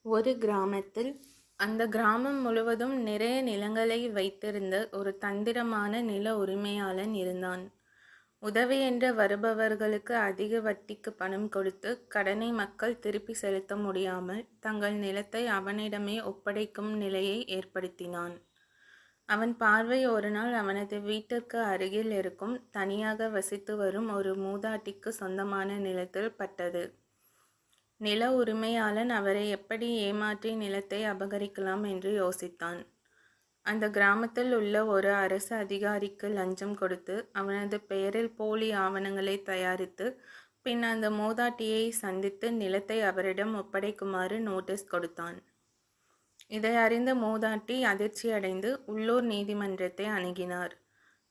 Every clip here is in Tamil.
ஒரு கிராமத்தில் அந்த கிராமம் முழுவதும் நிறைய நிலங்களை வைத்திருந்த ஒரு தந்திரமான நில உரிமையாளன் இருந்தான். உதவி என்று வருபவர்களுக்கு அதிக வட்டிக்கு பணம் கொடுத்து கடனை மக்கள் திருப்பி செலுத்த முடியாமல் தங்கள் நிலத்தை அவனிடமே ஒப்படைக்கும் நிலையை ஏற்படுத்தினான். அவன் பார்வை ஒரு நாள் அவனது வீட்டிற்கு அருகில் இருக்கும் தனியாக வசித்து வரும் ஒரு மூதாட்டிக்கு சொந்தமான நிலத்தில் பட்டது. நில உரிமையாளன் அவரை எப்படி ஏமாற்றி நிலத்தை அபகரிக்கலாம் என்று யோசித்தான். அந்த கிராமத்தில் உள்ள ஒரு அரசு அதிகாரிக்கு லஞ்சம் கொடுத்து அவனது பெயரில் போலி ஆவணங்களை தயாரித்து பின் அந்த மூதாட்டியை சந்தித்து நிலத்தை அவரிடம் ஒப்படைக்குமாறு நோட்டீஸ் கொடுத்தான். இதை அறிந்த மூதாட்டி அதிர்ச்சியடைந்து உள்ளூர் நீதிமன்றத்தை அணுகினார்.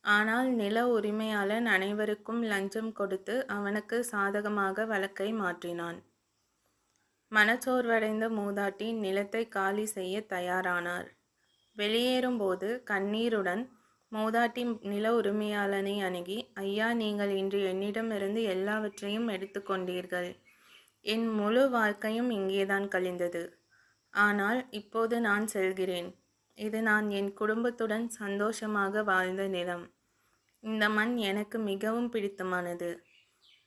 ஆனால் நில உரிமையாளன் அனைவருக்கும் லஞ்சம் கொடுத்து அவனுக்கு சாதகமாக வழக்கை மாற்றினான். மனச்சோர்வடைந்த மூதாட்டி நிலத்தை காலி செய்ய தயாரானார். வெளியேறும்போது கண்ணீருடன் மூதாட்டி நில உரிமையாளனை அணுகி, ஐயா, நீங்கள் இன்று என்னிடமிருந்து எல்லாவற்றையும் எடுத்துக்கொண்டீர்கள். என் முழு வாழ்க்கையும் இங்கேதான் கழிந்தது. ஆனால் இப்போது நான் செல்கிறேன். இது நான் என் குடும்பத்துடன் சந்தோஷமாக வாழ்ந்த நிலம். இந்த மண் எனக்கு மிகவும் பிடித்தமானது.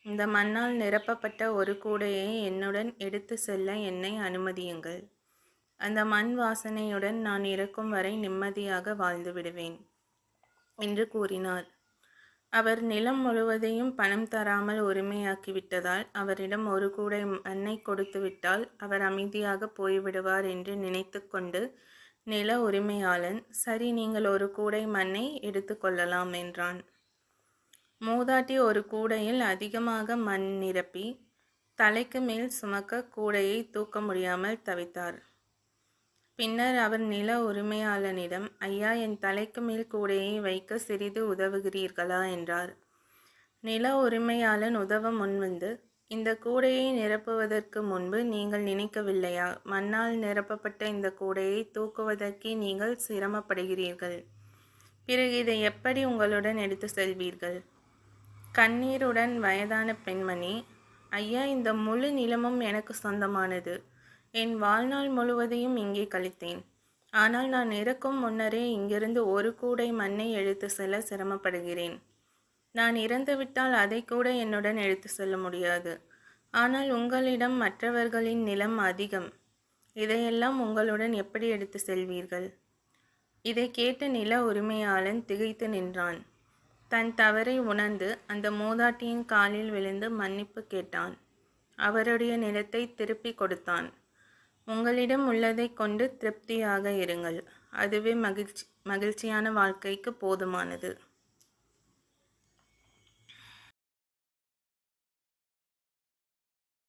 இந்த மண்ணால் நிரப்பப்பட்ட ஒரு கூடையை என்னுடன் எடுத்து செல்ல என்னை அனுமதியுங்கள். அந்த மண் வாசனையுடன் நான் இறக்கும் வரை நிம்மதியாக வாழ்ந்து விடுவேன் என்று கூறினார். அவர் நிலம் முழுவதையும் பணம் தராமல் உரிமையாக்கிவிட்டதால் அவரிடம் ஒரு கூடை மண்ணை கொடுத்துவிட்டால் அவர் அமைதியாக போய்விடுவார் என்று நினைத்து கொண்டு நில உரிமையாளன், சரி, நீங்கள் ஒரு கூடை மண்ணை எடுத்துக்கொள்ளலாம் என்றான். மூதாட்டி ஒரு கூடையில் அதிகமாக மண் நிரப்பி தலைக்கு மேல் சுமக்க கூடையை தூக்க முடியாமல் தவித்தார். பின்னர் அவர் நில உரிமையாளனிடம், ஐயா, என் தலைக்கு மேல் கூடையை வைக்க சிறிது உதவுகிறீர்களா என்றார். நில உரிமையாளன் உதவ முன்வந்து, இந்த கூடையை நிரப்புவதற்கு முன்பு நீங்கள் நினைக்கவில்லையா, மண்ணால் நிரப்பப்பட்ட இந்த கூடையை தூக்குவதற்கு நீங்கள் சிரமப்படுகிறீர்கள். பிறகு இதை எப்படி உங்களுடன் எடுத்து செல்வீர்கள்? கண்ணீருடன் வயதான பெண்மணி, ஐயா, இந்த முழு நிலமும் எனக்கு சொந்தமானது. என் வாழ்நாள் முழுவதையும் இங்கே கழித்தேன். ஆனால் நான் இறக்கும் முன்னரே இங்கிருந்து ஒரு கூடை மண்ணை எடுத்து செல்ல சிரமப்படுகிறேன். நான் இறந்துவிட்டால் அதை கூட என்னுடன் எடுத்து செல்ல முடியாது. ஆனால் உங்களிடம் மற்றவர்களின் நிலம் அதிகம். இதையெல்லாம் உங்களுடன் எப்படி எடுத்து செல்வீர்கள்? இதை கேட்ட நில உரிமையாளன் திகைத்து நின்றான். தன் தவறை உணர்ந்து அந்த மூதாட்டியின் காலில் விழுந்து மன்னிப்பு கேட்டான். அவருடைய நிலத்தை திருப்பி கொடுத்தான். உங்களிடம் உள்ளதை கொண்டு திருப்தியாக இருங்கள். அதுவே மகிழ்ச்சியான வாழ்க்கைக்கு போதுமானது.